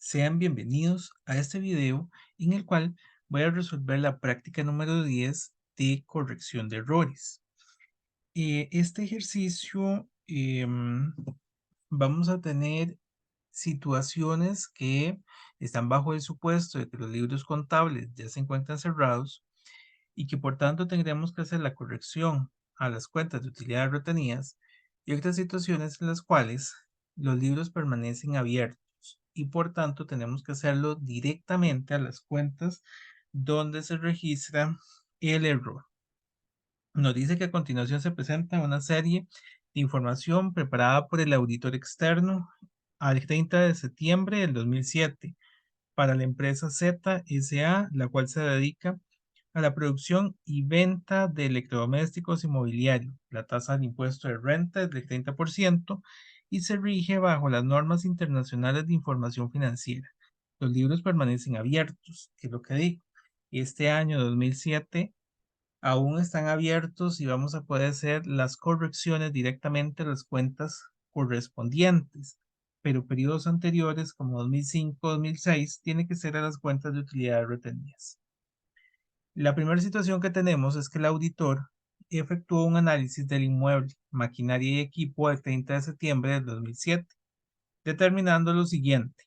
Sean bienvenidos a este video en el cual voy a resolver la práctica número 10 de corrección de errores. Este ejercicio vamos a tener situaciones que están bajo el supuesto de que los libros contables ya se encuentran cerrados y que por tanto tendremos que hacer la corrección a las cuentas de utilidades retenidas y otras situaciones en las cuales los libros permanecen abiertos y por tanto tenemos que hacerlo directamente a las cuentas donde se registra el error. Nos dice que a continuación se presenta una serie de información preparada por el auditor externo al 30 de septiembre del 2007 para la empresa Z S.A., la cual se dedica a la producción y venta de electrodomésticos y mobiliario. La tasa del impuesto de renta es del 30% y se rige bajo las normas internacionales de información financiera. Los libros permanecen abiertos, que es lo que digo. Este año 2007 aún están abiertos y vamos a poder hacer las correcciones directamente a las cuentas correspondientes, pero periodos anteriores como 2005-2006 tiene que ser a las cuentas de utilidades retenidas. La primera situación que tenemos es que el auditor efectuó un análisis del inmueble, maquinaria y equipo el 30 de septiembre del 2007, determinando lo siguiente.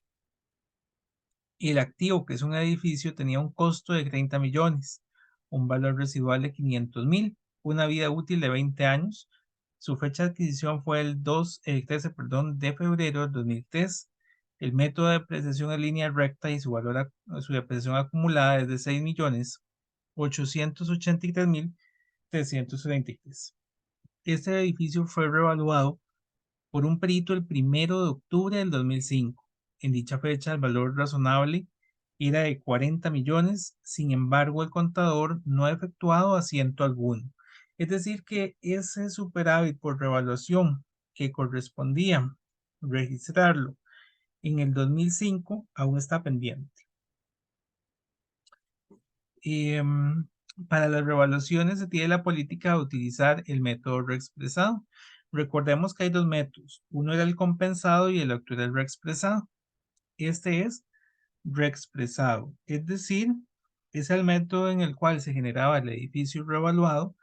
El activo, que es un edificio, tenía un costo de 30 millones, un valor residual de 500,000, una vida útil de 20 años. Su fecha de adquisición fue el 13, de febrero del 2003. El método de depreciación en línea recta y su depreciación acumulada es de 6,883,333. Este edificio fue revaluado por un perito el 1 de octubre del 2005. En dicha fecha, el valor razonable era de 40 millones, sin embargo, el contador no ha efectuado asiento alguno. Es decir, que ese superávit por revaluación que correspondía registrarlo en el 2005 aún está pendiente. Em, para las revaluaciones se tiene la política de utilizar el método reexpresado. Recordemos que hay dos métodos. Uno era el compensado y el otro era el reexpresado. Este es reexpresado, es decir, es el método en el cual se generaba el edificio revaluado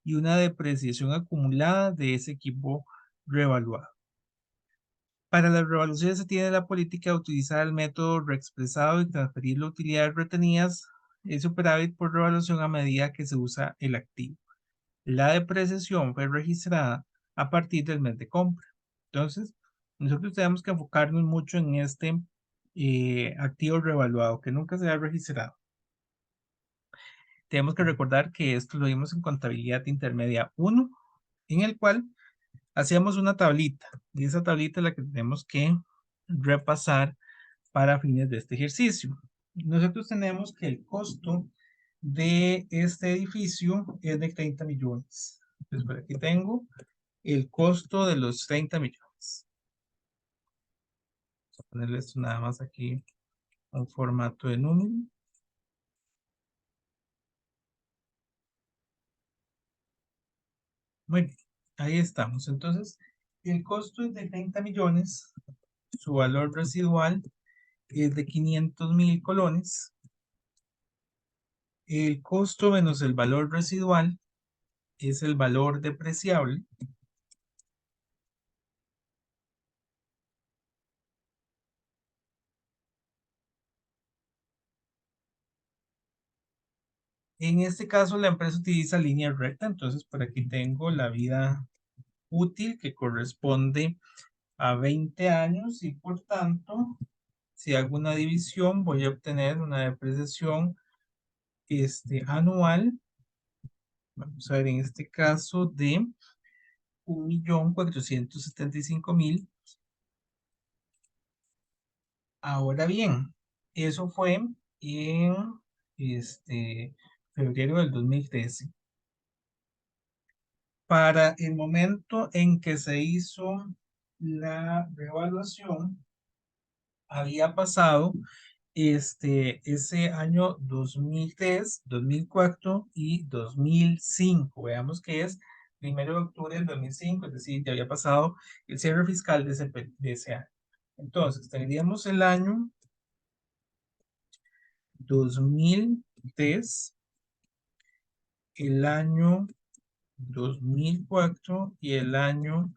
y una depreciación acumulada de ese equipo revaluado. Para las revaluaciones se tiene la política de utilizar el método reexpresado y transferir las utilidades retenidas, el superávit por revaluación a medida que se usa el activo. La depreciación fue registrada a partir del mes de compra. Entonces, nosotros tenemos que enfocarnos mucho en este activo revaluado que nunca se ha registrado. Tenemos que recordar que esto lo vimos en contabilidad intermedia 1, en el cual hacíamos una tablita y esa tablita es la que tenemos que repasar para fines de este ejercicio. Nosotros tenemos que el costo de este edificio es de 30 millones. Entonces, por aquí tengo el costo de los 30 millones. Vamos a ponerle esto nada más aquí, un formato de número. Muy bien, ahí estamos. Entonces, el costo es de 30 millones, su valor residual es de 500,000 colones. El costo menos el valor residual es el valor depreciable. En este caso, la empresa utiliza línea recta, entonces por aquí tengo la vida útil que corresponde a 20 años y por tanto, si hago una división, voy a obtener una depreciación anual, vamos a ver en este caso, de 1,475,000. Ahora bien, eso fue en febrero del 2013. Para el momento en que se hizo la revaluación, había pasado ese año 2003, 2004 y 2005. Veamos que es 1 de octubre del 2005, es decir, ya había pasado el cierre fiscal de ese año. Entonces, tendríamos el año 2003, el año 2004 y el año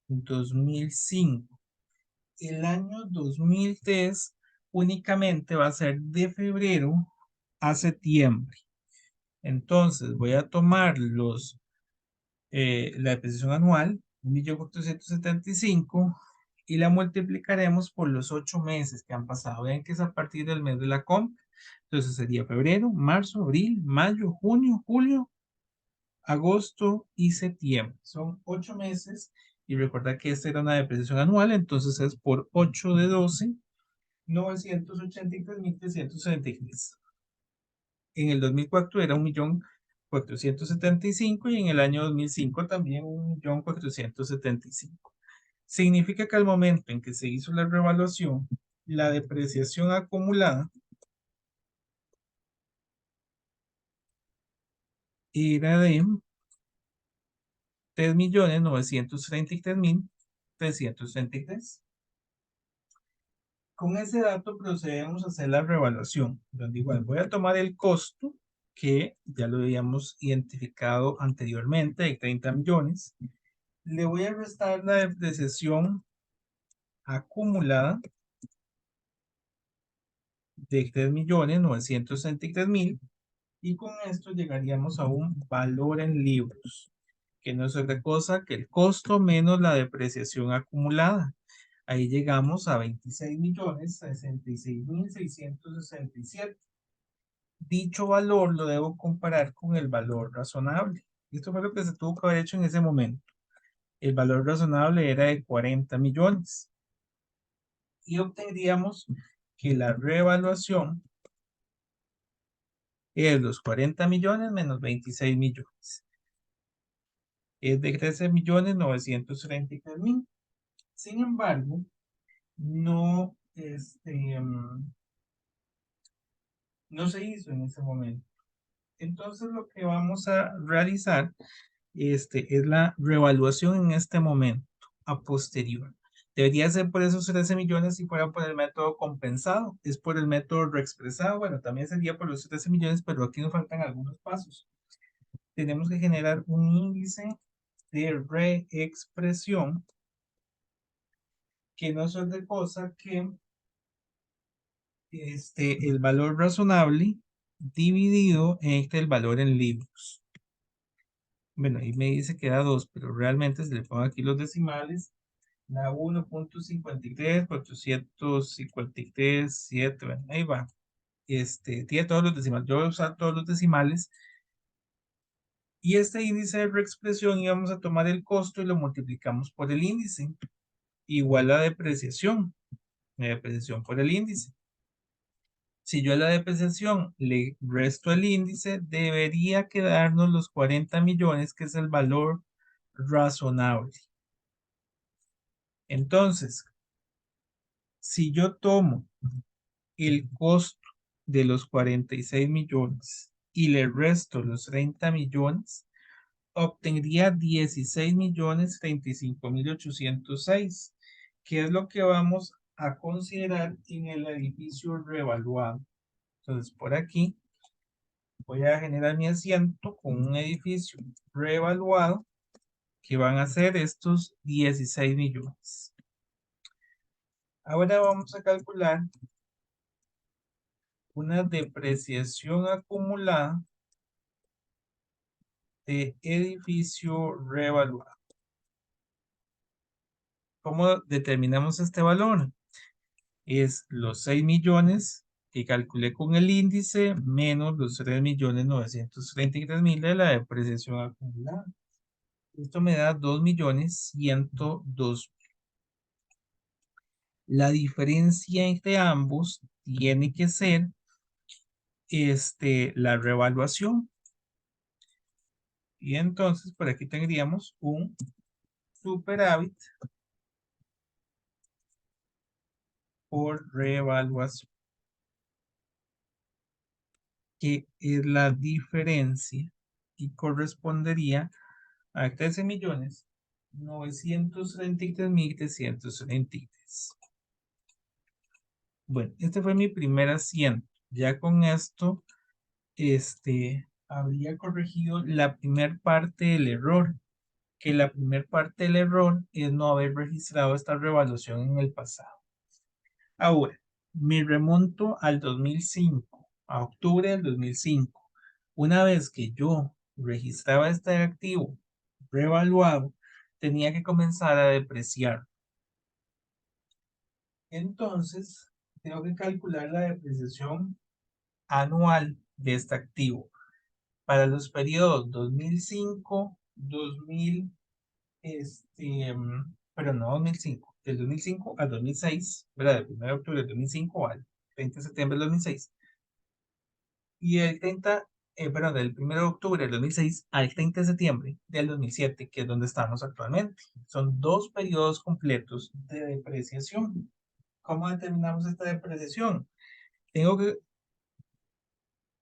2005. El año 2003 únicamente va a ser de febrero a septiembre. Entonces voy a tomar la depreciación anual, 1.475.000, y la multiplicaremos por los 8 meses que han pasado. Vean que es a partir del mes de la compra. Entonces sería febrero, marzo, abril, mayo, junio, julio, agosto y septiembre. Son 8 meses. Y recuerda que esta era una depreciación anual, entonces es por 8 de 12, 983.373. En el 2004 era 1.475.000 y en el año 2005 también 1.475.000. Significa que al momento en que se hizo la revaluación, la depreciación acumulada era de 3.933.333. Con ese dato procedemos a hacer la revaluación, donde igual voy a tomar el costo que ya lo habíamos identificado anteriormente de 30 millones. Le voy a restar la depreciación acumulada de 3.963.000 y con esto llegaríamos a un valor en libros, que no es otra cosa que el costo menos la depreciación acumulada. Ahí llegamos a 26.066.667. Dicho valor lo debo comparar con el valor razonable. Esto fue lo que se tuvo que haber hecho en ese momento. El valor razonable era de 40 millones. Y obtendríamos que la revaluación es los 40 millones menos 26 millones. Es de 13.933.000. Sin embargo, no, no se hizo en ese momento. Entonces lo que vamos a realizar es la revaluación en este momento, a posterior. Debería ser por esos 13 millones si fuera por el método compensado. Es por el método reexpresado. Bueno, también sería por los 13 millones, pero aquí nos faltan algunos pasos. Tenemos que generar un índice de reexpresión que no es otra cosa que el valor razonable dividido entre el valor en libros. Bueno, ahí me dice que da 2, pero realmente si le pongo aquí los decimales, da 1.53, 453, 7, bueno, ahí va. Tiene todos los decimales. Yo voy a usar todos los decimales. Y este índice de reexpresión íbamos a tomar el costo y lo multiplicamos por el índice. Igual la depreciación por el índice. Si yo a la depreciación le resto el índice, debería quedarnos los 40 millones, que es el valor razonable. Entonces, si yo tomo el costo de los 46 millones y le resto los 30 millones, obtendría 16.035.806, que es lo que vamos a considerar en el edificio revaluado. Entonces, por aquí voy a generar mi asiento con un edificio revaluado que van a ser estos 16 millones. Ahora vamos a calcular una depreciación acumulada de edificio revaluado. ¿Cómo determinamos este valor? Es los 6 millones que calculé con el índice menos los 3.933.000 de la depreciación acumulada. Esto me da 2.102.000. La diferencia entre ambos tiene que ser la revaluación. Y entonces por aquí tendríamos un superávit por revaluación, que es la diferencia y correspondería a 13.933.333. Bueno, este fue mi primer asiento. Ya con esto, habría corregido la primer parte del error, que la primer parte del error es no haber registrado esta revaluación en el pasado. Ahora, me remonto al 2005, a octubre del 2005. Una vez que yo registraba este activo revaluado, tenía que comenzar a depreciar. Entonces, tengo que calcular la depreciación anual de este activo para los periodos 2005, 2000, pero no 2005, del 2005 al 2006, ¿verdad? Del 1 de octubre del 2005 al 30 de septiembre del 2006, y el 30, perdón, del 1 de octubre del 2006 al 30 de septiembre del 2007, que es donde estamos actualmente. Son dos periodos completos de depreciación. ¿Cómo determinamos esta depreciación? Tengo que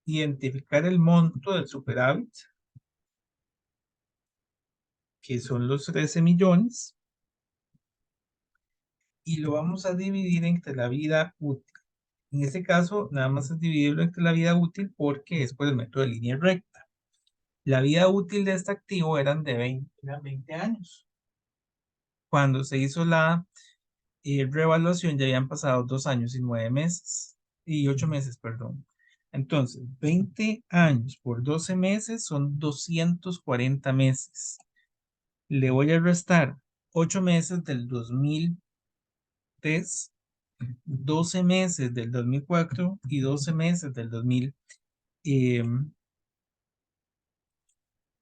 identificar el monto del superávit, que son los 13 millones, y lo vamos a dividir entre la vida útil. En este caso, nada más es dividirlo entre la vida útil porque es por el método de línea recta. La vida útil de este activo eran 20 años. Cuando se hizo la revaluación ya habían pasado 2 años y 9 meses, y 8 meses, perdón. Entonces, 20 años por 12 meses son 240 meses. Le voy a restar 8 meses del 2003, 12 meses del 2004 y 12 meses eh,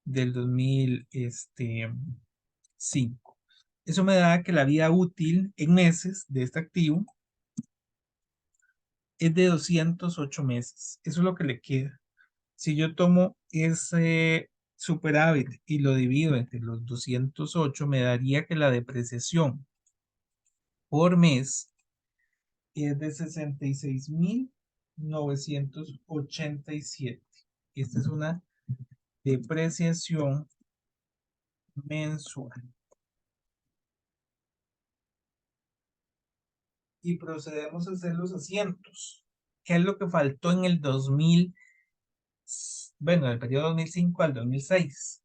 del 2005. Eso me da que la vida útil en meses de este activo es de 208 meses. Eso es lo que le queda. Si yo tomo ese superávit y lo divido entre los 208, me daría que la depreciación por mes es de 66.987. Esta es una depreciación mensual. Y procedemos a hacer los asientos. ¿Qué es lo que faltó en el 2000? Bueno, del periodo 2005 al 2006?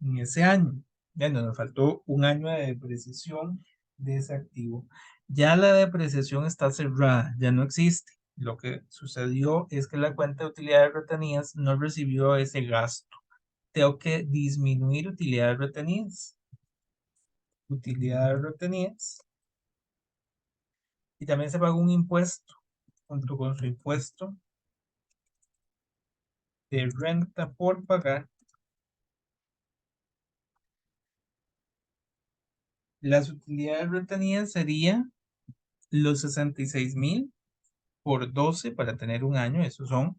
En ese año, bueno, nos faltó un año de depreciación de ese activo. Ya la depreciación está cerrada, ya no existe. Lo que sucedió es que la cuenta de utilidades retenidas no recibió ese gasto. Tengo que disminuir utilidades retenidas. Utilidades retenidas. Y también se pagó un impuesto junto con su impuesto de renta por pagar. Las utilidades retenidas serían los 66.000 por 12 para tener un año, esos son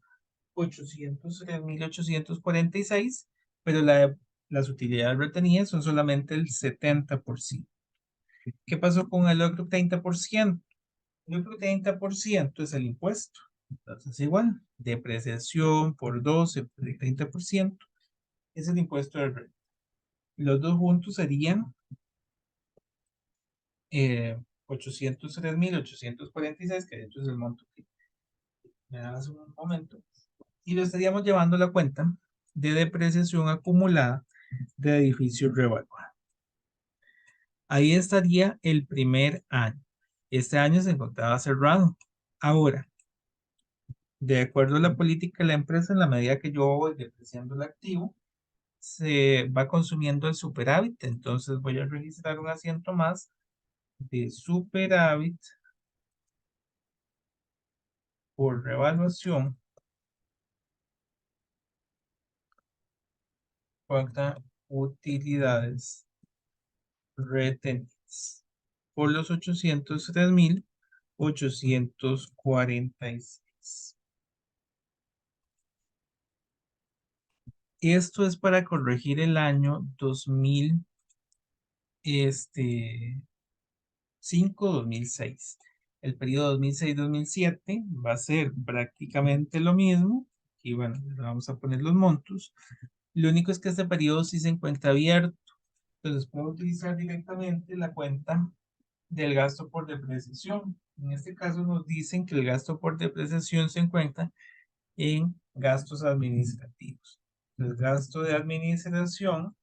803.846, pero las utilidades retenidas son solamente el 70%. ¿Qué pasó con el otro 30%? El otro 30% es el impuesto. Entonces, igual, depreciación por 12 por el 30% es el impuesto de renta. Los dos juntos serían 803.846, que de hecho es el monto que me da hace un momento, y lo estaríamos llevando a la cuenta de depreciación acumulada de edificios revaluados. Ahí estaría el primer año. Este año se encontraba cerrado. Ahora, de acuerdo a la política de la empresa, en la medida que yo voy depreciando el activo, se va consumiendo el superávit. Entonces voy a registrar un asiento más de superávit por revaluación contra utilidades retenidas por los 803.846. Esto es para corregir el año 2000, 2006. El periodo 2006-2007 va a ser prácticamente lo mismo. Y bueno, le vamos a poner los montos. Lo único es que este periodo sí se encuentra abierto. Entonces puedo utilizar directamente la cuenta del gasto por depreciación. En este caso nos dicen que el gasto por depreciación se encuentra en gastos administrativos. El gasto de administración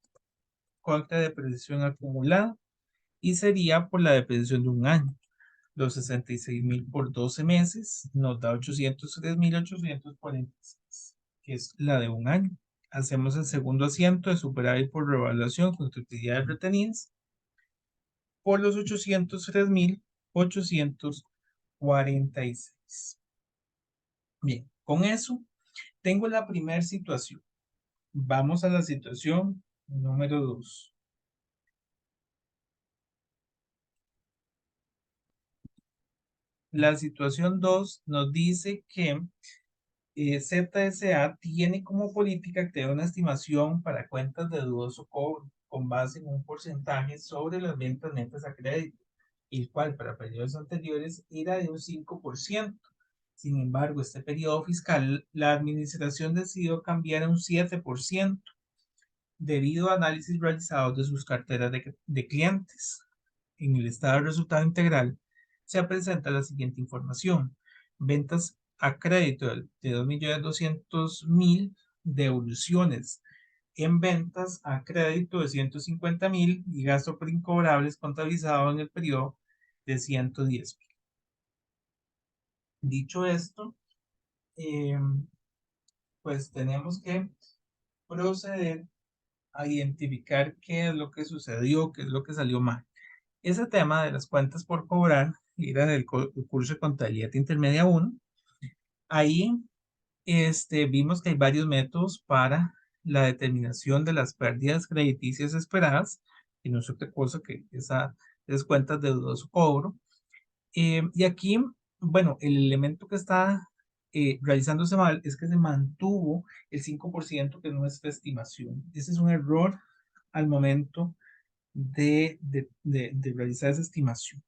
contra depreciación acumulada y sería por la depreciación de un año. Los 66.000 por 12 meses nos da 803.846, que es la de un año. Hacemos el segundo asiento de superávit por revaluación con utilidades retenidas por los 803.846. Bien, con eso tengo la primera situación. Vamos a la situación número 2. La situación 2 nos dice que ZSA tiene como política crear una estimación para cuentas de dudoso cobro con base en un porcentaje sobre las ventas netas a crédito, el cual para periodos anteriores era de un 5%. Sin embargo, este periodo fiscal, la administración decidió cambiar a un 7% debido a análisis realizados de sus carteras de clientes. En el estado de resultado integral se presenta la siguiente información: ventas a crédito de 2.200.000, devoluciones en ventas a crédito de 150.000 y gasto por incobrables contabilizado en el periodo de 110.000. Dicho esto, eh, pues tenemos que proceder a identificar qué es lo que sucedió, qué es lo que salió mal. Ese tema de las cuentas por cobrar era del curso de contabilidad intermedia 1. Ahí vimos que hay varios métodos para la determinación de las pérdidas crediticias esperadas, y no es otra cosa que esas cuentas de dudoso cobro. Y aquí, bueno, el elemento que está realizándose mal es que se mantuvo el 5% que es nuestra estimación. Ese es un error al momento de realizar esa estimación.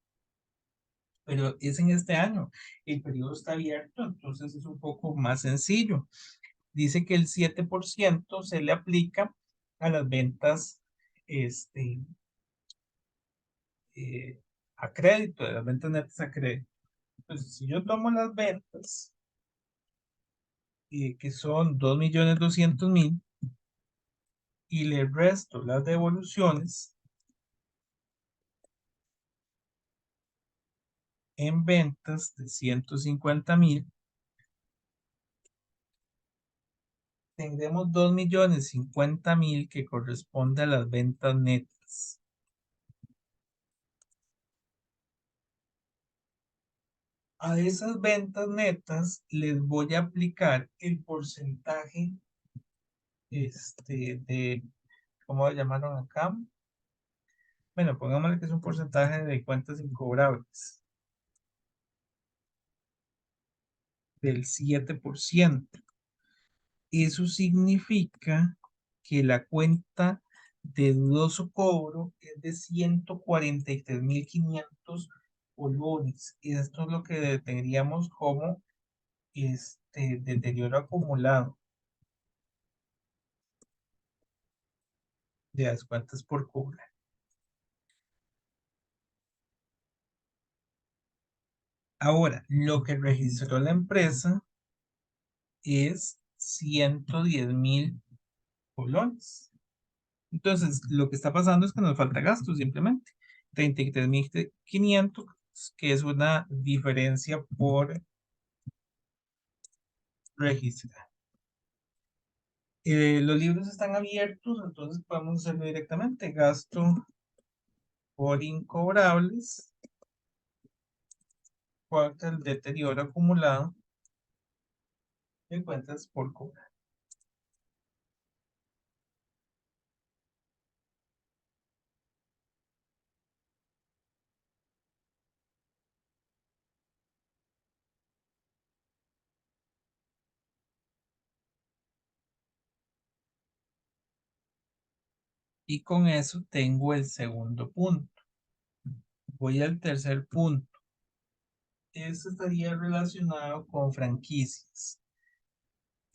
Pero es en este año, el periodo está abierto, entonces es un poco más sencillo. Dice que el 7% se le aplica a las ventas este, eh, a crédito, de las ventas netas a crédito. Entonces, si yo tomo las ventas, que son 2.200.000, y le resto las devoluciones en ventas de 150.000, tendremos 2.050.000 que corresponde a las ventas netas. A esas ventas netas les voy a aplicar el porcentaje ¿cómo lo llamaron acá? Bueno, pongámosle que es un porcentaje de cuentas incobrables del 7%. Eso significa que la cuenta de dudoso cobro es de 143.500 colones. Y esto es lo que tendríamos como deterioro acumulado de las cuentas por cobrar. Ahora, lo que registró la empresa es 110.000 colones. Entonces, lo que está pasando es que nos falta gasto simplemente. 33.500, que es una diferencia por registrar. Los libros están abiertos, entonces podemos hacerlo directamente. Gasto por incobrables, cuarta el deterioro acumulado en cuentas por cobrar. Y con eso tengo el segundo punto. Voy al tercer punto. Este estaría relacionado con franquicias.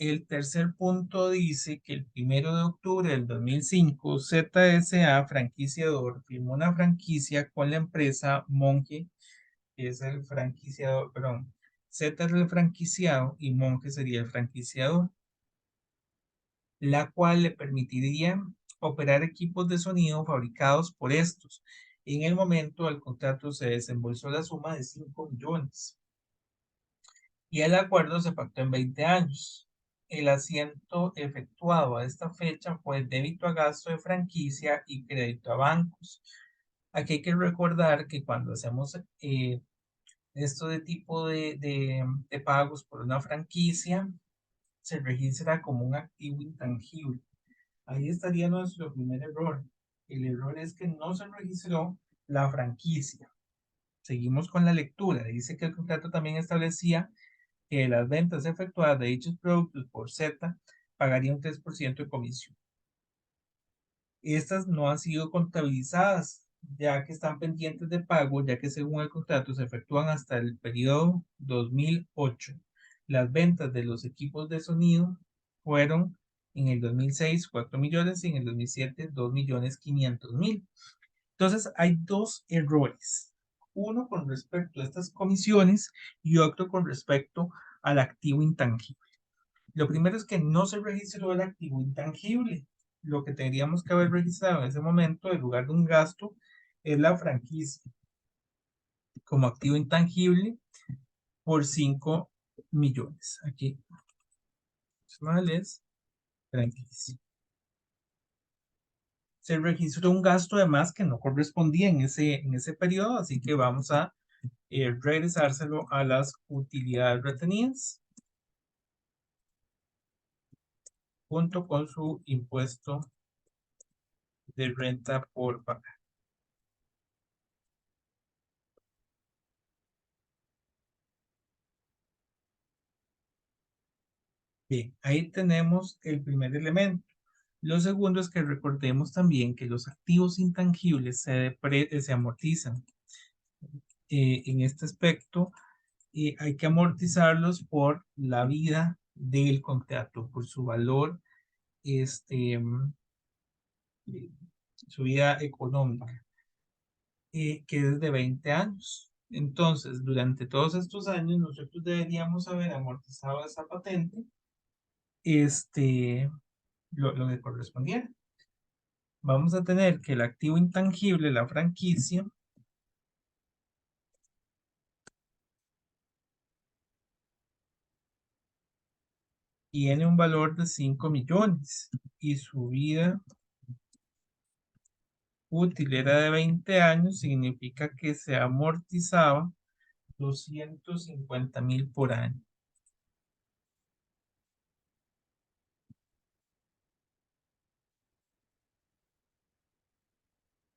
el tercer punto dice que el 1 de octubre del 2005, ZSA franquiciador firmó una franquicia con la empresa Monje, que es el franquiciador, perdón, Z es el franquiciado y Monje sería el franquiciador, la cual le permitiría operar equipos de sonido fabricados por estos. En el momento del contrato se desembolsó la suma de 5 millones y el acuerdo se pactó en 20 años. El asiento efectuado a esta fecha fue débito a gasto de franquicia y crédito a bancos. Aquí hay que recordar que cuando hacemos esto de tipo de pagos por una franquicia, se registra como un activo intangible. Ahí estaría nuestro primer error. El error es que no se registró la franquicia. Seguimos con la lectura. Dice que el contrato también establecía que las ventas efectuadas de dichos productos por Z pagaría un 3% de comisión. Estas no han sido contabilizadas, ya que están pendientes de pago, ya que según el contrato se efectúan hasta el periodo 2008. Las ventas de los equipos de sonido fueron en el 2006 4 millones y en el 2007 2.500.000. Entonces hay dos errores, uno con respecto a estas comisiones y otro con respecto al activo intangible. Lo primero es que no se registró el activo intangible. Lo que tendríamos que haber registrado en ese momento, en lugar de un gasto, es la franquicia como activo intangible por 5 millones. Aquí, es franquicia. Se registró un gasto además que no correspondía en ese periodo, así que vamos a regresárselo a las utilidades retenidas junto con su impuesto de renta por pagar. Bien, ahí tenemos el primer elemento. Lo segundo es que recordemos también que los activos intangibles se amortizan. En este aspecto, hay que amortizarlos por la vida del contrato, por su valor, eh, su vida económica, que es de 20 años. Entonces, durante todos estos años, nosotros deberíamos haber amortizado esa patente, lo que correspondiera. Vamos a tener que el activo intangible, la franquicia, tiene un valor de 5 millones y su vida útil era de 20 años, significa que se amortizaba 250.000 por año.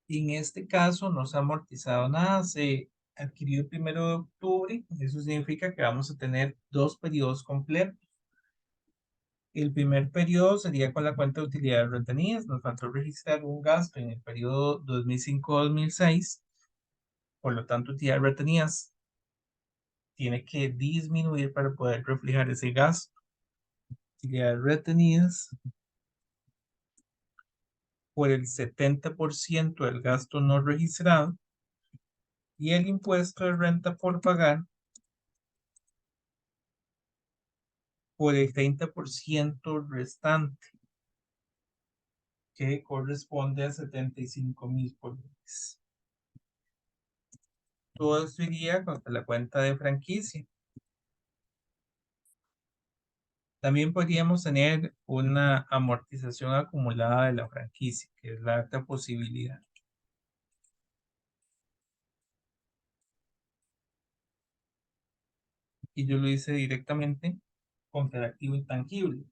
En este caso no se ha amortizado nada, se adquirió el 1 de octubre, eso significa que vamos a tener dos periodos completos. El primer periodo sería con la cuenta de utilidades retenidas, nos faltó registrar un gasto en el periodo 2005-2006, por lo tanto utilidades retenidas tiene que disminuir para poder reflejar ese gasto. Utilidades retenidas por el 70% del gasto no registrado y el impuesto de renta por pagar por el 30% restante, que corresponde a 75.000 por mes. Todo esto iría contra la cuenta de franquicia. También podríamos tener una amortización acumulada de la franquicia, que es la alta posibilidad. Y yo lo hice directamente contra el activo intangible.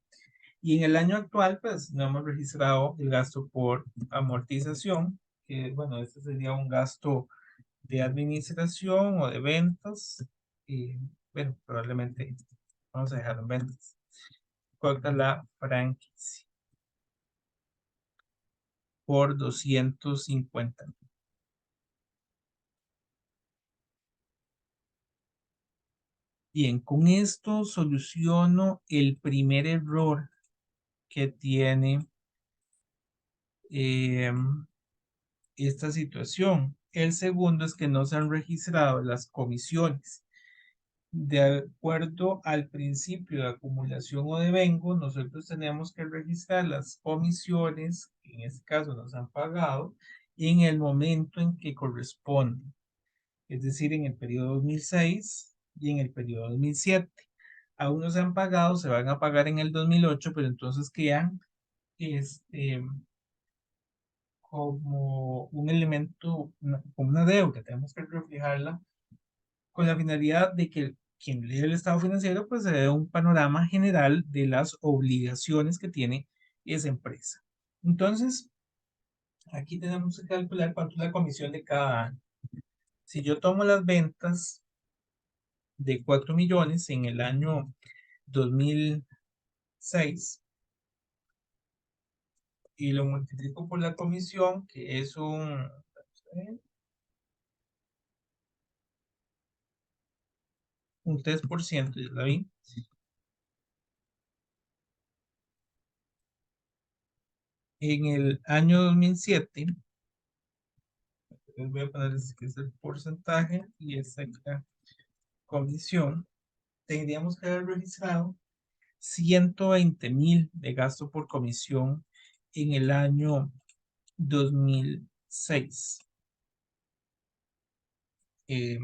Y en el año actual, pues no hemos registrado el gasto por amortización, que bueno, este sería un gasto de administración o de ventas. Y bueno, probablemente vamos a dejarlo en ventas. Corta la franquicia por 250. Bien, con esto soluciono el primer error que tiene esta situación. El segundo es que no se han registrado las comisiones. De acuerdo al principio de acumulación o devengo, nosotros tenemos que registrar las comisiones, que en este caso nos han pagado, en el momento en que corresponde, es decir, en el periodo 2006 y en el periodo 2007. Aún no se han pagado, se van a pagar en el 2008, pero entonces quedan este, como un elemento, como una deuda, tenemos que reflejarla con la finalidad de que quien lee el estado financiero pues se dé un panorama general de las obligaciones que tiene esa empresa. Entonces, aquí tenemos que calcular cuánto es la comisión de cada año. Si yo tomo las ventas de 4 millones en el año 2006 y lo multiplico por la comisión, que es un 3%, ya la vi. En el año 2007, les voy a poner que es el porcentaje y esta es la comisión, tendríamos que haber registrado 120.000 de gasto por comisión en el año 2006. Eh,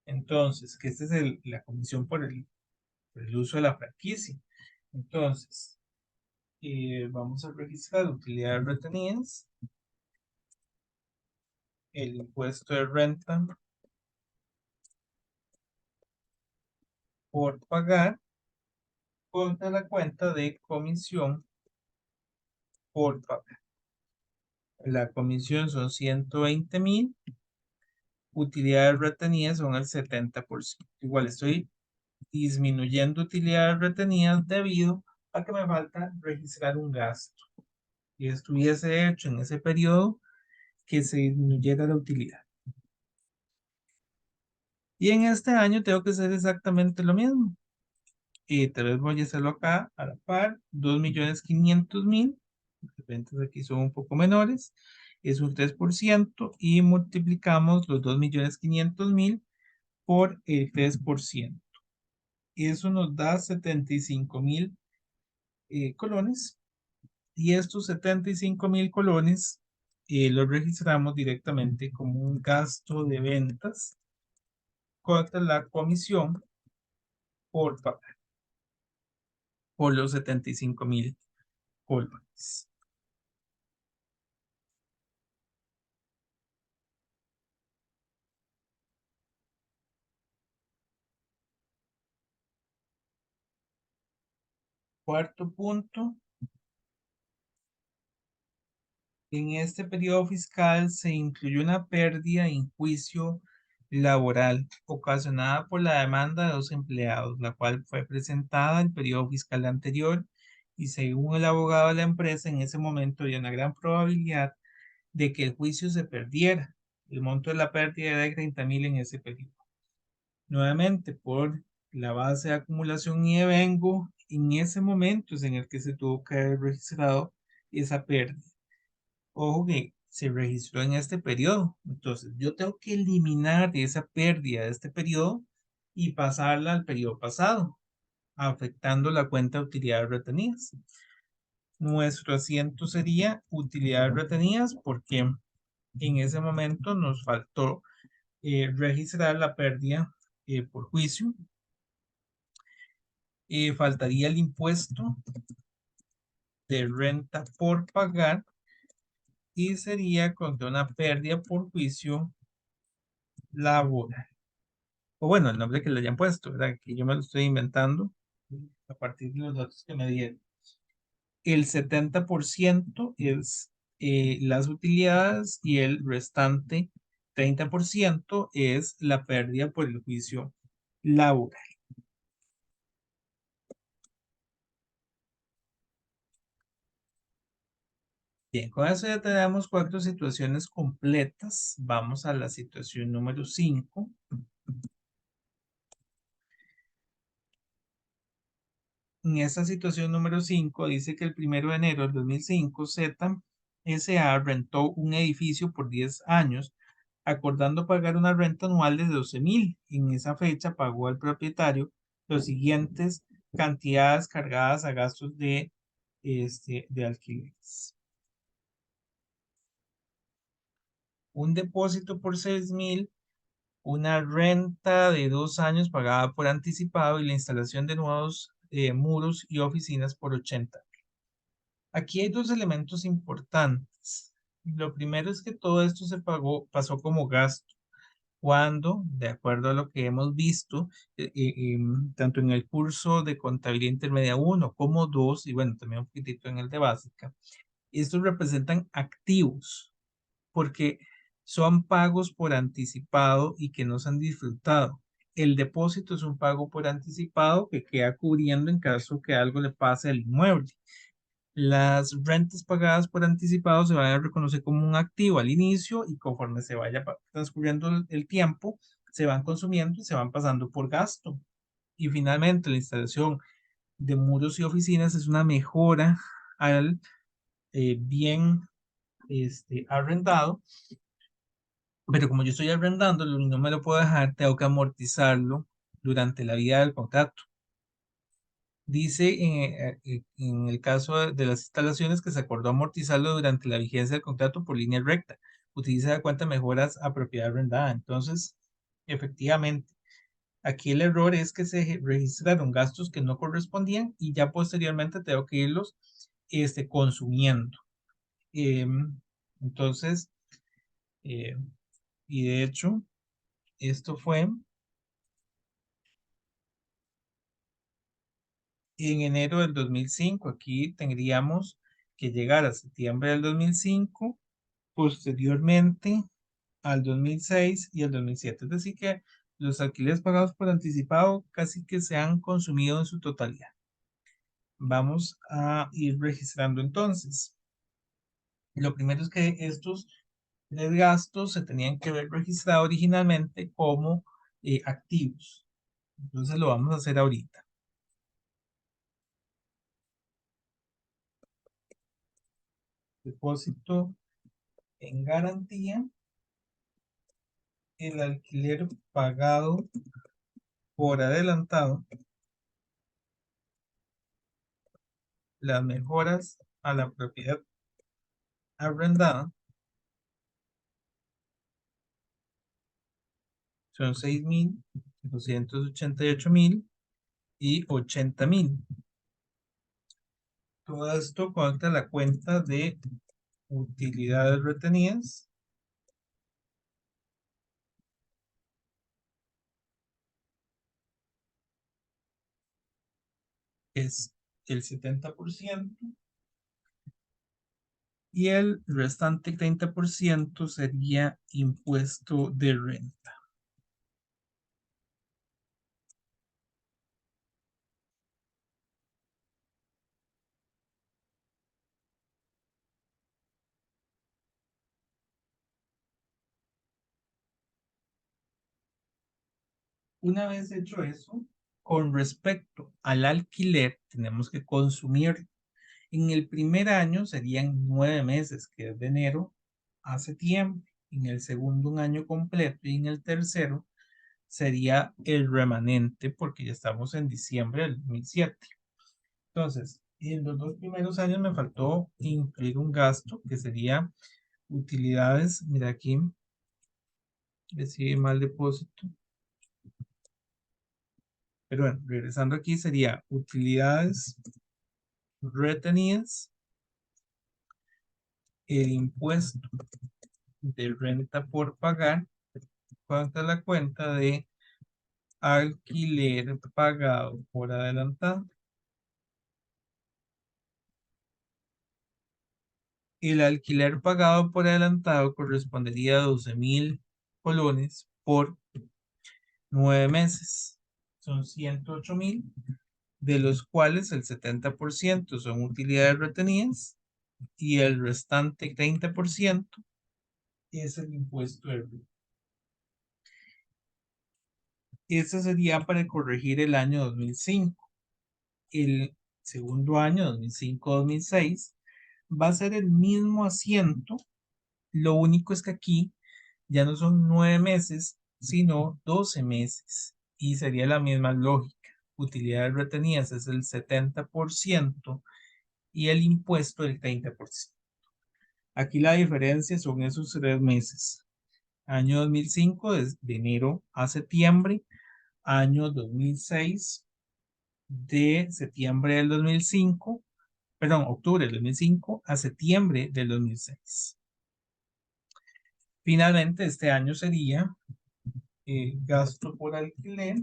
entonces, que esta es la comisión por el uso de la franquicia. Entonces, vamos a registrar utilidades retenidas, el impuesto de renta por pagar contra la cuenta de comisión por pagar. La comisión son 120.000, utilidades retenidas son el 70%. Igual estoy disminuyendo utilidades retenidas debido a que me falta registrar un gasto. Y estuviese hecho en ese periodo que se disminuyera la utilidad. Y en este año tengo que hacer exactamente lo mismo. Y tal vez voy a hacerlo acá a la par, 2.500.000. Las ventas aquí son un poco menores, es un 3% y multiplicamos los 2.500.000 por el 3%. Eso nos da 75.000 colones y estos 75.000 colones los registramos directamente como un gasto de ventas contra la comisión por pagar por los 75.000 colones. Cuarto punto, en este periodo fiscal se incluyó una pérdida en juicio laboral ocasionada por la demanda de dos empleados, la cual fue presentada en el periodo fiscal anterior y según el abogado de la empresa, en ese momento había una gran probabilidad de que el juicio se perdiera. El monto de la pérdida era de 30.000 en ese periodo. Nuevamente, por la base de acumulación y devengo, en ese momento es en el que se tuvo que haber registrado esa pérdida. Ojo que se registró en este periodo. Entonces, yo tengo que eliminar esa pérdida de este periodo y pasarla al periodo pasado, afectando la cuenta de utilidades retenidas. Nuestro asiento sería utilidades retenidas porque en ese momento nos faltó registrar la pérdida por juicio. Faltaría el impuesto de renta por pagar y sería contra una pérdida por juicio laboral. O bueno, el nombre que le hayan puesto, ¿verdad? Que yo me lo estoy inventando a partir de los datos que me dieron. El 70% es las utilidades y el restante 30% es la pérdida por el juicio laboral. Bien, con eso ya tenemos cuatro situaciones completas. Vamos a la situación número 5. En esta situación número 5 dice que el 1 de enero del 2005 Z S.A. rentó un edificio por 10 años, acordando pagar una renta anual de 12.000. En esa fecha pagó al propietario los siguientes cantidades cargadas a gastos de alquileres. Un depósito por 6.000, una renta de 2 años pagada por anticipado y la instalación de nuevos muros y oficinas por 80. Aquí hay dos elementos importantes. Lo primero es que todo esto pasó como gasto, cuando, de acuerdo a lo que hemos visto, tanto en el curso de contabilidad intermedia 1 como 2, y bueno, también un poquitito en el de básica, estos representan activos, porque son pagos por anticipado y que no se han disfrutado. El depósito es un pago por anticipado que queda cubriendo en caso que algo le pase al inmueble. Las rentas pagadas por anticipado se van a reconocer como un activo al inicio y conforme se vaya transcurriendo el tiempo, se van consumiendo y se van pasando por gasto. Y finalmente, la instalación de muros y oficinas es una mejora al bien arrendado, pero como yo estoy arrendándolo y no me lo puedo dejar, tengo que amortizarlo durante la vida del contrato. Dice en el caso de las instalaciones que se acordó amortizarlo durante la vigencia del contrato por línea recta. Utiliza la cuenta mejoras a propiedad arrendada. Entonces, efectivamente, aquí el error es que se registraron gastos que no correspondían y ya posteriormente tengo que irlos consumiendo. Entonces, eh, y de hecho, esto fue en enero del 2005. Aquí tendríamos que llegar a septiembre del 2005, posteriormente al 2006 y al 2007. Es decir, que los alquileres pagados por anticipado casi que se han consumido en su totalidad. Vamos a ir registrando entonces. Lo primero es que estos tres gastos se tenían que haber registrado originalmente como activos. Entonces lo vamos a hacer ahorita. Depósito en garantía, el alquiler pagado por adelantado, las mejoras a la propiedad arrendada, son 6.288.000 y 80.000. Todo esto contra la cuenta de utilidades retenidas, es el 70%, y el restante 30% sería impuesto de renta. Una vez hecho eso, con respecto al alquiler, tenemos que consumir. En el primer año serían 9 meses, que es de enero a septiembre. En el segundo, un año completo. Y en el tercero sería el remanente, porque ya estamos en diciembre del 2007. Entonces, en los dos primeros años me faltó incluir un gasto que sería utilidades. Mira aquí, decía mal depósito. Pero bueno, regresando aquí sería utilidades retenidas, el impuesto de renta por pagar contra la cuenta de alquiler pagado por adelantado. El alquiler pagado por adelantado correspondería a 12.000 colones por 9 meses. Son 108.000, de los cuales el 70% son utilidades retenidas y el restante 30% es el impuesto de renta. Ese sería para corregir el año 2005. el segundo año, 2005-2006, va a ser el mismo asiento. Lo único es que aquí ya no son 9 meses, sino 12 meses. Y sería la misma lógica. Utilidades retenidas es el 70% y el impuesto el 30%. Aquí la diferencia son esos 3 meses. Año 2005 es de enero a septiembre. Año 2006 de septiembre del 2005, perdón, octubre del 2005 a septiembre del 2006. Finalmente, este año sería gasto por alquiler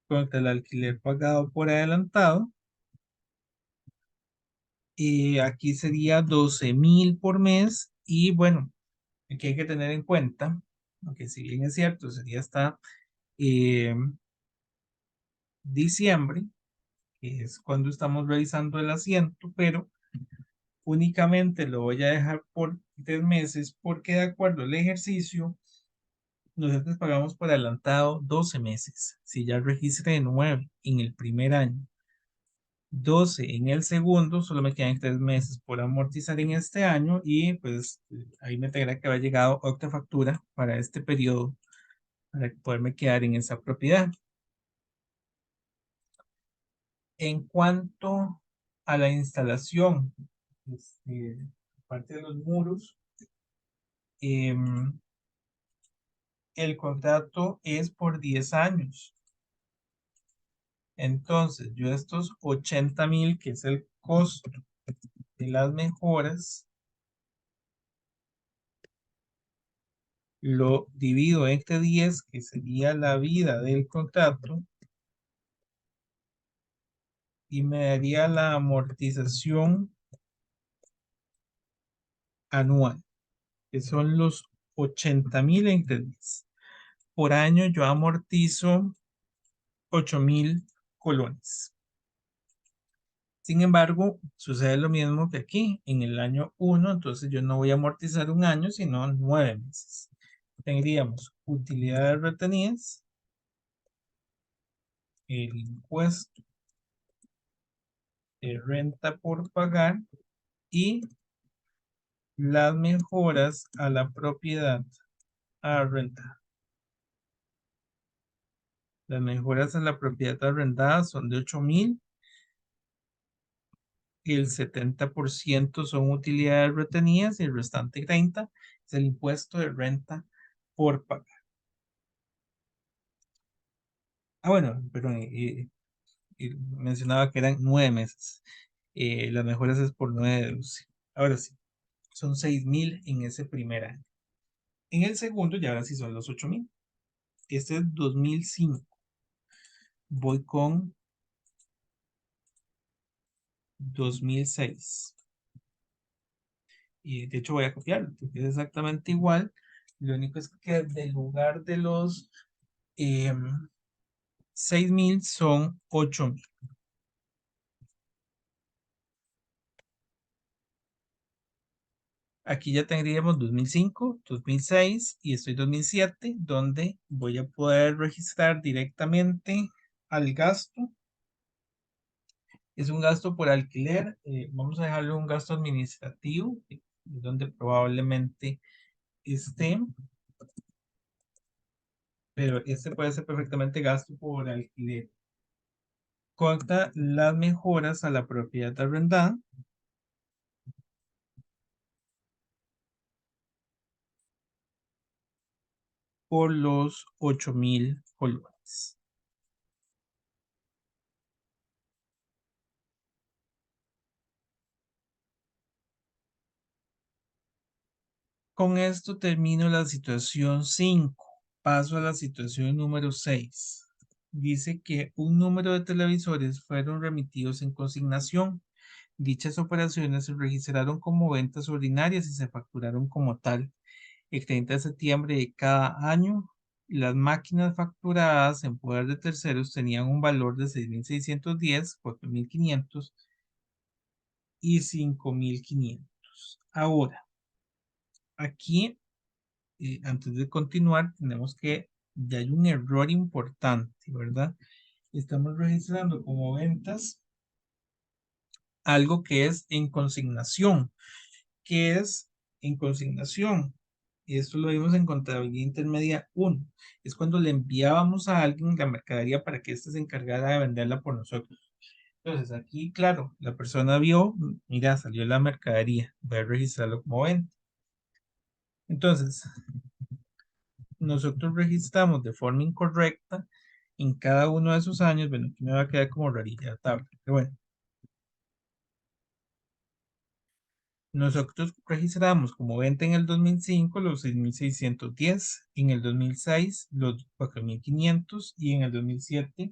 contra el alquiler pagado por adelantado. Y aquí sería 12,000 por mes. Y bueno, aquí hay que tener en cuenta, aunque si bien es cierto, sería hasta eh, diciembre, que es cuando estamos realizando el asiento, pero únicamente lo voy a dejar por 3 meses porque de acuerdo al ejercicio, nosotros pagamos por adelantado 12 meses. Si ya registré 9 en el primer año, 12 en el segundo, solo me quedan 3 meses por amortizar en este año y pues ahí me tendrá que haber llegado otra factura para este periodo para poderme quedar en esa propiedad. En cuanto a la instalación, parte de los muros, em, el contrato es por 10 años. Entonces, yo estos 80,000, que es el costo de las mejoras, lo divido entre 10, que sería la vida del contrato, y me daría la amortización anual, que son los 80,000 entre 10. Por año yo amortizo 8,000 colones. Sin embargo, sucede lo mismo que aquí, en el año 1, entonces yo no voy a amortizar un año, sino 9 meses. Tendríamos utilidades retenidas, el impuesto de renta por pagar y las mejoras a la propiedad arrendada. Las mejoras a la propiedad arrendada son de 8,000 y el 70% son utilidades retenidas y el restante 30 es el impuesto de renta por pagar. Ah, bueno, perdón, mencionaba que eran 9 meses. Las mejoras es por 9 de 12. Ahora sí, son 6,000 en ese primer año. En el segundo, ya ahora sí son los 8,000. Este es 2005. Voy con 2006. Y de hecho voy a copiarlo, porque es exactamente igual. Lo único es que del lugar de los 6,000 son 8,000. Aquí ya tendríamos 2005, 2006 y estoy 2007, donde voy a poder registrar directamente al gasto. Es un gasto por alquiler. Vamos a dejarlo un gasto administrativo, donde probablemente esté, pero este puede ser perfectamente gasto por alquiler. Corta las mejoras a la propiedad arrendada por los 8,000 colones. Con esto termino la situación 5. Paso a la situación número 6. Dice que un número de televisores fueron remitidos en consignación. Dichas operaciones se registraron como ventas ordinarias y se facturaron como tal. El 30 de septiembre de cada año, las máquinas facturadas en poder de terceros tenían un valor de 6,610, 4,500 y 5,500. Ahora, aquí, antes de continuar, tenemos que, ya hay un error importante, ¿verdad? estamos registrando como ventas algo que es en consignación. ¿Qué es en consignación? Y esto lo vimos en contabilidad intermedia 1. Es cuando le enviábamos a alguien la mercadería para que éste se encargara de venderla por nosotros. Entonces aquí, claro, la persona vio, mira, salió la mercadería, voy a registrarlo como venta. Entonces, nosotros registramos de forma incorrecta en cada uno de esos años. Bueno, aquí me va a quedar como rarilla la tabla, pero bueno, nosotros registramos como venta en el 2005 los 6.610, en el 2006 los 4.500 y en el 2007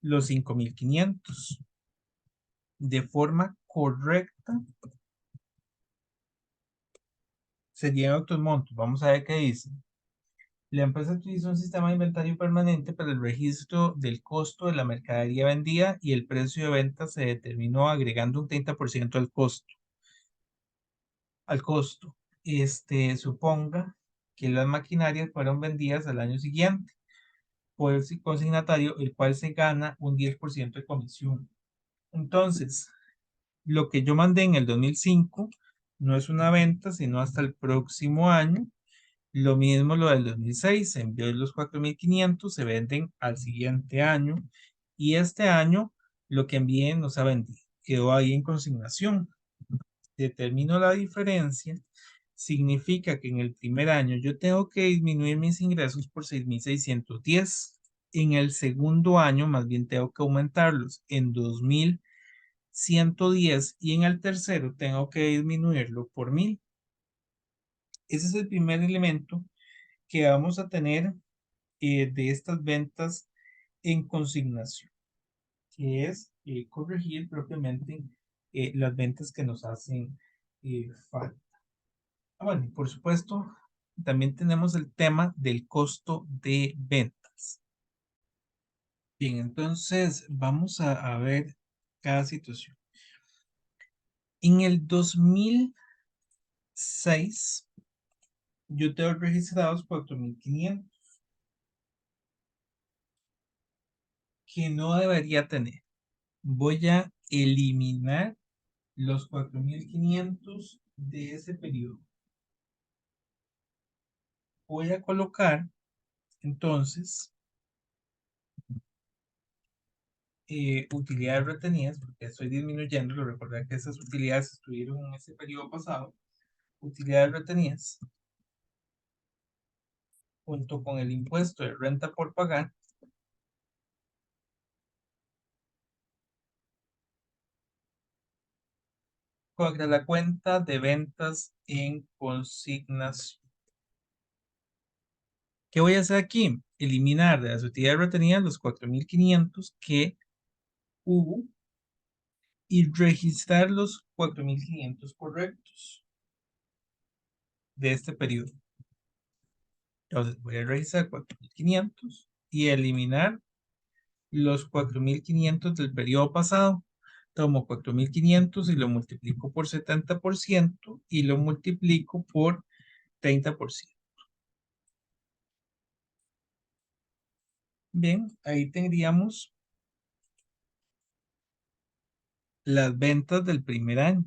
los 5.500. De forma correcta serían otros montos. Vamos a ver qué dice. La empresa utiliza un sistema de inventario permanente para el registro del costo de la mercadería vendida y el precio de venta se determinó agregando un 30% al costo. Suponga que las maquinarias fueron vendidas al año siguiente por el consignatario, el cual se gana un 10% de comisión. Entonces, lo que yo mandé en el 2005 no es una venta, sino hasta el próximo año. Lo mismo lo del 2006, se envió los 4.500, se venden al siguiente año y este año lo que envíen no se ha vendido, quedó ahí en consignación. Determino la diferencia, significa que en el primer año yo tengo que disminuir mis ingresos por 6.610. En el segundo año más bien tengo que aumentarlos en 2.110 y en el tercero tengo que disminuirlo por 1.000. Ese es el primer elemento que vamos a tener de estas ventas en consignación, que es corregir propiamente las ventas que nos hacen falta. Bueno, y por supuesto, también tenemos el tema del costo de ventas. Bien, entonces vamos a ver cada situación. En el 2006, yo tengo registrados 4.500 que no debería tener. Voy a eliminar los 4.500 de ese periodo. Voy a colocar entonces utilidades retenidas, porque estoy disminuyendo, lo recordar que esas utilidades estuvieron en ese periodo pasado. Utilidades retenidas junto con el impuesto de renta por pagar contra la cuenta de ventas en consignación. ¿Qué voy a hacer aquí? Eliminar de las utilidades retenidas los 4.500 que hubo y registrar los 4.500 correctos de este periodo. Entonces voy a registrar 4.500 y eliminar los 4.500 del periodo pasado. Tomo 4.500 y lo multiplico por 70% y lo multiplico por 30%. Bien, ahí tendríamos las ventas del primer año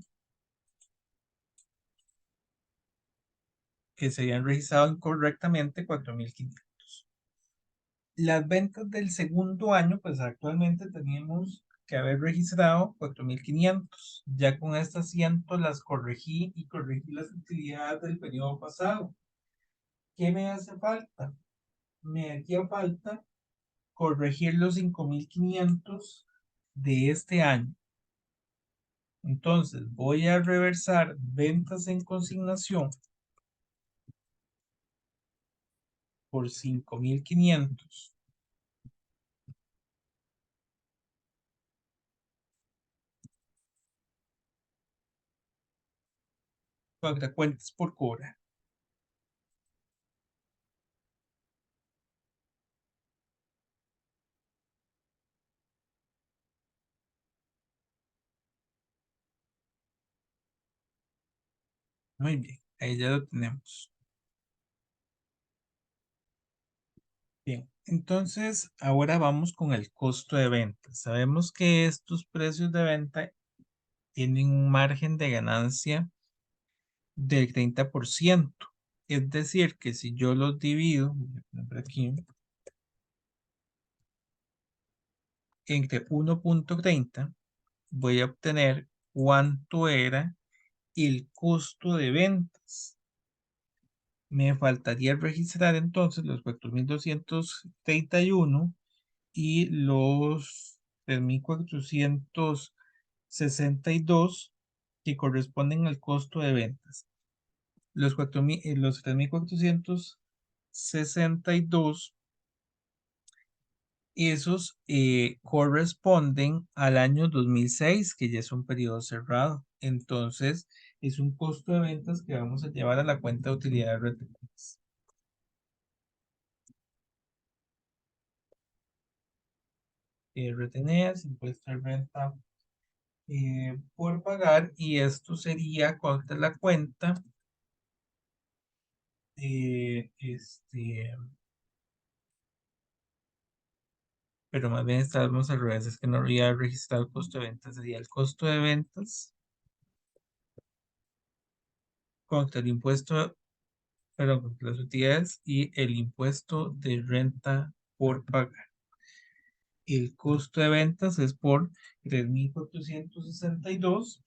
que se habían registrado incorrectamente 4.500. Las ventas del segundo año, pues actualmente teníamos que haber registrado 4.500. Ya con estas 100 las corregí y corregí las utilidades del periodo pasado. ¿Qué me hace falta? Me hacía falta corregir los 5.500 de este año. Entonces voy a reversar ventas en consignación por 5.500 para cuentas por cobrar. Muy bien, ahí ya lo tenemos. Bien, Entonces, ahora vamos con el costo de venta. Sabemos que estos precios de venta tienen un margen de ganancia del 30%. Es decir, que si yo los divido, voy a poner por aquí, entre 1.30, voy a obtener cuánto era el costo de ventas. Me faltaría registrar entonces los 4.231 y los 3.462 que corresponden al costo de ventas. Los 3.462, esos corresponden al año 2006, que ya es un periodo cerrado. Entonces, es un costo de ventas que vamos a llevar a la cuenta de utilidades retenidas. Retenidas, impuesto de renta por pagar, y esto sería contra la cuenta pero más bien estamos al revés, es que no había registrado el costo de ventas, sería el costo de ventas contra el impuesto, perdón, contra las utilidades y el impuesto de renta por pagar. El costo de ventas es por 3.462,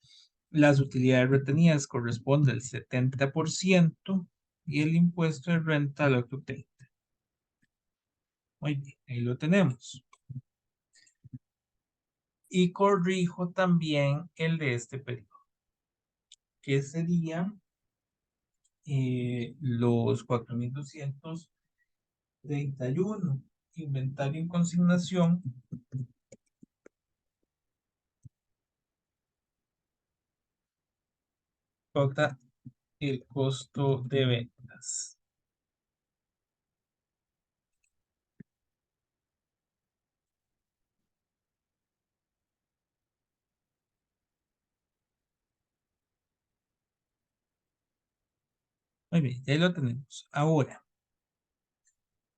las utilidades retenidas corresponde al 70% y el impuesto de renta al otro 30%. Muy bien, ahí lo tenemos. Y corrijo también el de este periodo, que sería los 4.231. Inventario en consignación toca el costo de ventas. Muy bien, ya lo tenemos. Ahora,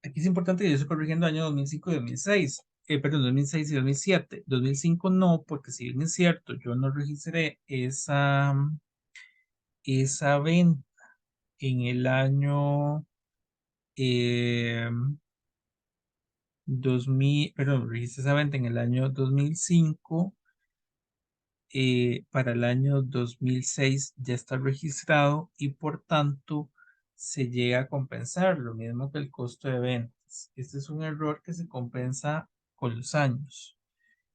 aquí es importante que yo estoy corrigiendo año 2005 y 2006. Perdón, 2006 y 2007. 2005 no, porque si bien es cierto, yo no registré esa venta en el año 2000, perdón, registré esa venta en el año 2005. Para el año 2006 ya está registrado y por tanto se llega a compensar lo mismo que el costo de ventas. Este es un error que se compensa con los años.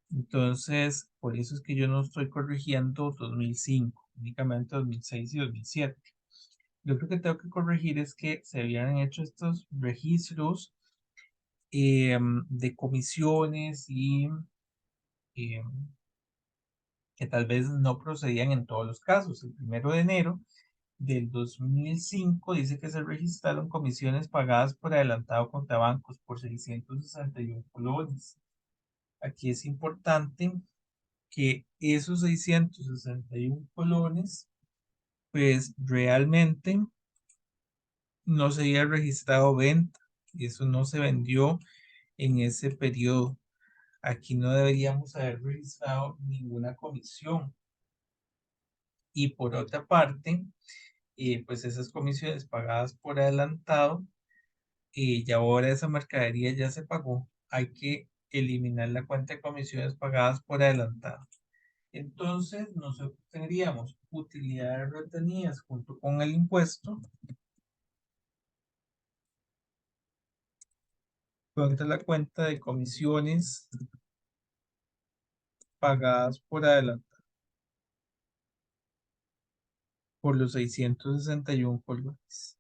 Entonces, por eso es que yo no estoy corrigiendo 2005, únicamente 2006 y 2007. Lo que tengo que corregir es que se habían hecho estos registros de comisiones y em, que tal vez no procedían en todos los casos. El 1 de enero del 2005 dice que se registraron comisiones pagadas por adelantado contra bancos por 661 colones. Aquí es importante que esos 661 colones, pues realmente no se había registrado venta y eso no se vendió en ese periodo. Aquí no deberíamos haber registrado ninguna comisión. Y por otra parte, pues esas comisiones pagadas por adelantado, y ahora esa mercadería ya se pagó, hay que eliminar la cuenta de comisiones pagadas por adelantado. Entonces, nosotros tendríamos utilidades retenidas junto con el impuesto contra la cuenta de comisiones pagadas por adelantado por los 661 colones.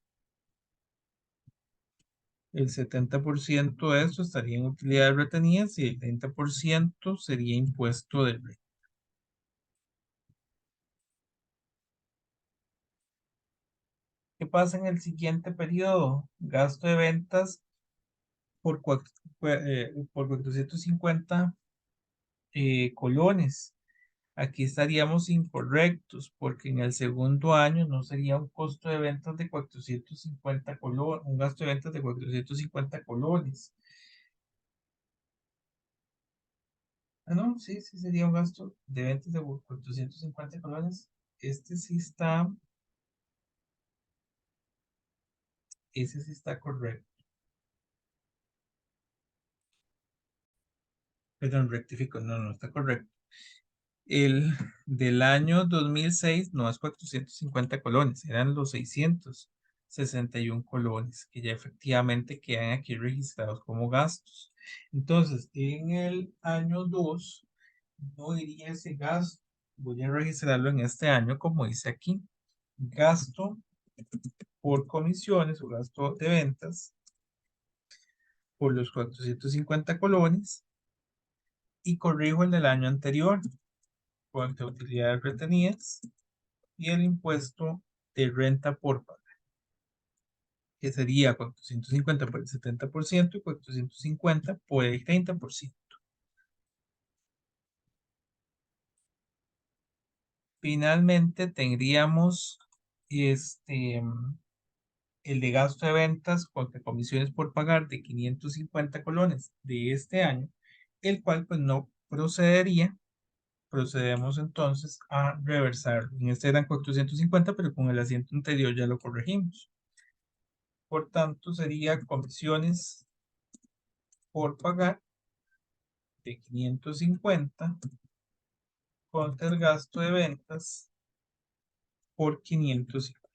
El 70% de eso estaría en utilidades retenidas y el 30% sería impuesto de renta. ¿Qué pasa en el siguiente periodo? Gasto de ventas por 450 colones. Aquí estaríamos incorrectos porque en el segundo año no sería un costo de ventas de 450 colones, un gasto de ventas de 450 colones. Ah, no, sí, sí sería un gasto de ventas de 450 colones. Este sí está, ese sí está correcto. Perdón, rectifico, no, no está correcto. El del año 2006 no es 450 colones, eran los 661 colones que ya efectivamente quedan aquí registrados como gastos. Entonces, en el año 2 no iría ese gasto. Voy a registrarlo en este año como dice aquí. Gasto por comisiones o gasto de ventas por los 450 colones y corrijo el del año anterior con utilidades retenidas y el impuesto de renta por pagar, que sería 450 por el 70% y 450 por el 30%. Finalmente tendríamos este, el de gasto de ventas contra comisiones por pagar de 550 colones de este año, el cual pues no procedería. Procedemos entonces a reversarlo. En este eran 450, pero con el asiento anterior ya lo corregimos. Por tanto, sería comisiones por pagar de 550 contra el gasto de ventas por 550.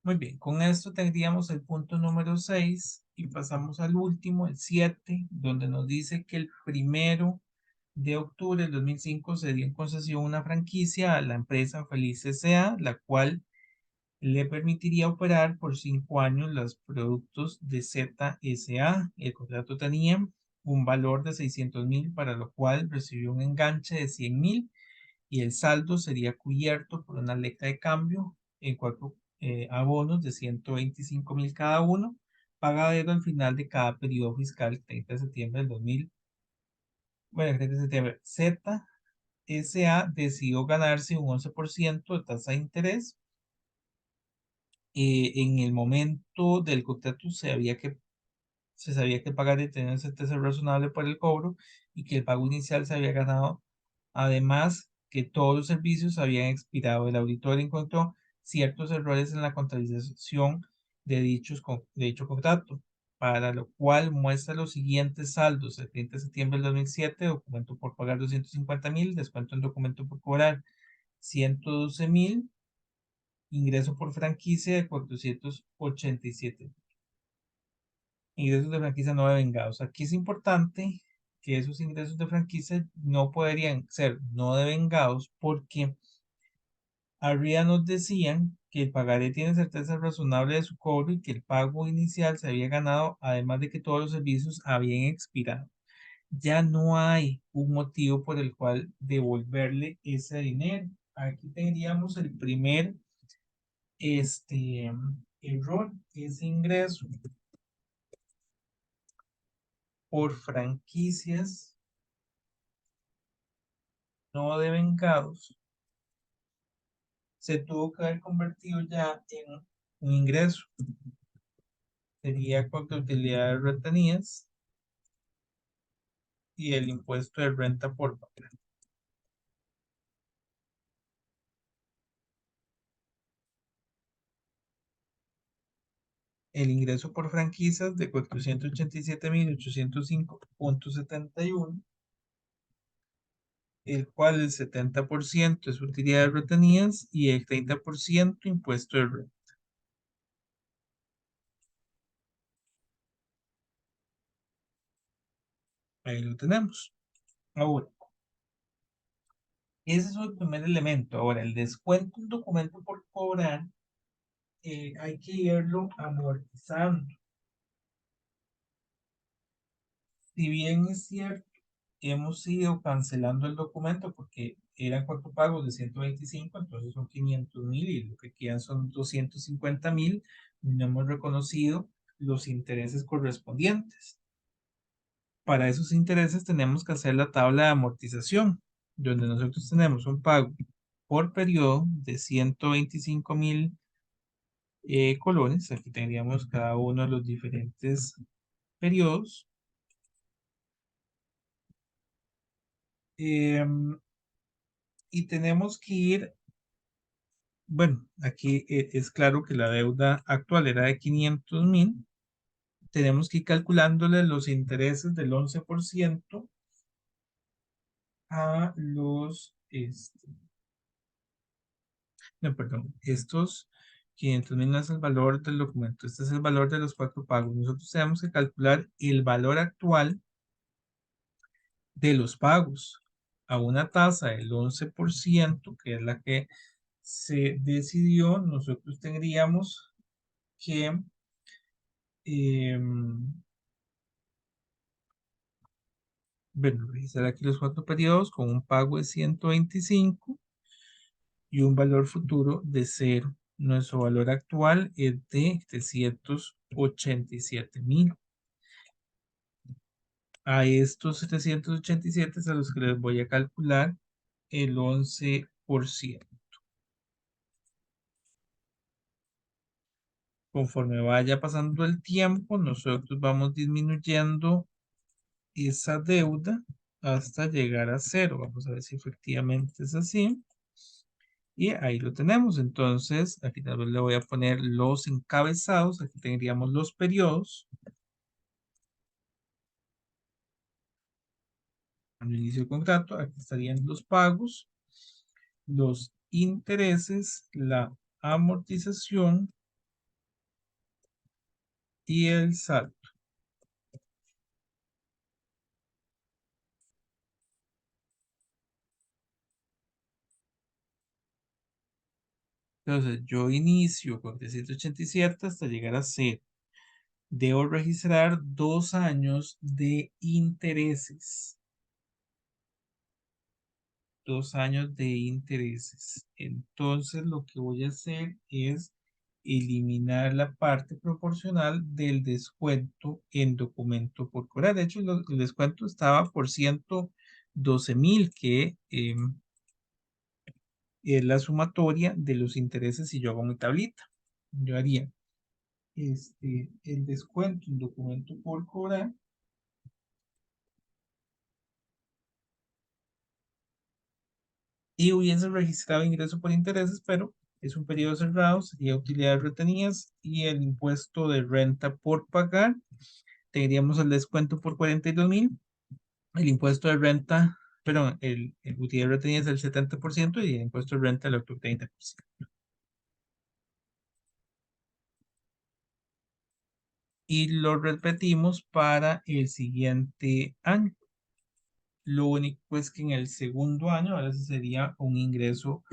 Muy bien, con esto tendríamos el punto número 6 y pasamos al último, el 7, donde nos dice que el 1 de octubre del 2005 se dio en concesión una franquicia a la empresa Feliz S.A., la cual le permitiría operar por 5 años los productos de ZSA. El contrato tenía un valor de 600.000, para lo cual recibió un enganche de 100.000 y el saldo sería cubierto por una letra de cambio en 4 abonos de 125.000 cada uno, pagadero al final de cada periodo fiscal, 30 de septiembre del 2000. Bueno, 30 de septiembre. ZSA decidió ganarse un 11% de tasa de interés. En el momento del contrato se sabía que el pagaré tenía certeza razonable por el cobro y que el pago inicial se había ganado. Además, que todos los servicios habían expirado. El auditor encontró ciertos errores en la contabilización de dicho contrato, para lo cual muestra los siguientes saldos: el 30 de septiembre del 2007, documento por pagar 250.000, descuento en documento por cobrar 112.000, ingreso por franquicia de 487. Ingresos de franquicia no devengados. Aquí es importante que esos ingresos de franquicia no podrían ser no devengados, porque arriba nos decían que el pagaré tiene certeza razonable de su cobro y que el pago inicial se había ganado, además de que todos los servicios habían expirado. Ya no hay un motivo por el cual devolverle ese dinero. Aquí tendríamos el primer error: ese ingreso por franquicias no devengados se tuvo que haber convertido ya en un ingreso. Sería con utilidades retenidas y el impuesto de renta por pagar. El ingreso por franquicias de 487.805.71, el cual el 70% es utilidades retenidas y el 30% impuesto de renta. Ahí lo tenemos. Ahora, ese es el primer elemento. Ahora, el descuento en documento por cobrar, hay que irlo amortizando. Si bien es cierto, hemos ido cancelando el documento porque eran 4 pagos de 125, entonces son 500.000 y lo que quedan son 250.000, no hemos reconocido los intereses correspondientes. Para esos intereses tenemos que hacer la tabla de amortización, donde nosotros tenemos un pago por periodo de 125.000 colones. Aquí tendríamos cada uno de los diferentes periodos. Em, y tenemos que ir, bueno, aquí es claro que la deuda actual era de 500.000. Tenemos que ir calculándole los intereses del 11% a los, no, perdón, estos 500.000 no es el valor del documento, este es el valor de los 4 pagos. Nosotros tenemos que calcular el valor actual de los pagos a una tasa del 11%, que es la que se decidió. Nosotros tendríamos que, bueno, revisar aquí los 4 periodos con un pago de 125 y un valor futuro de 0. Nuestro valor actual es de 787.000. A estos 787 es a los que les voy a calcular el 11%. Conforme vaya pasando el tiempo, nosotros vamos disminuyendo esa deuda hasta llegar a 0. Vamos a ver si efectivamente es así. Y ahí lo tenemos. Entonces, aquí tal vez le voy a poner los encabezados. Aquí tendríamos los periodos. Al inicio del contrato, aquí estarían los pagos, los intereses, la amortización y el saldo. Entonces, yo inicio con 387 hasta llegar a 0. Debo registrar 2 años de intereses. 2 años de intereses. Entonces, lo que voy a hacer es eliminar la parte proporcional del descuento en documento por cobrar. De hecho, el descuento estaba por 112.000, que es la sumatoria de los intereses si yo hago mi tablita. Yo haría el descuento en documento por cobrar y hubiese registrado ingreso por intereses, pero es un periodo cerrado, sería utilidades retenidas y el impuesto de renta por pagar. Tendríamos el descuento por 42.000, el impuesto de renta, perdón, el utilidad retenida es el 70% y el impuesto de renta el otro 30%. Y lo repetimos para el siguiente año. Lo único es que en el segundo año ahora sí sería un ingreso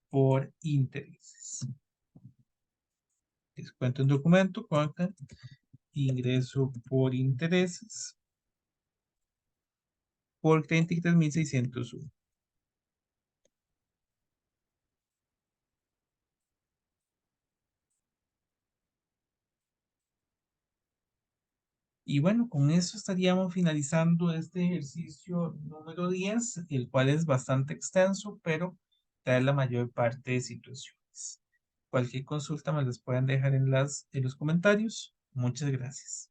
por intereses. Descuento en documento, consta ingreso por intereses por 33.601. Y bueno, con eso estaríamos finalizando este ejercicio número 10, el cual es bastante extenso, pero trae la mayor parte de situaciones. Cualquier consulta me las pueden dejar en los comentarios. Muchas gracias.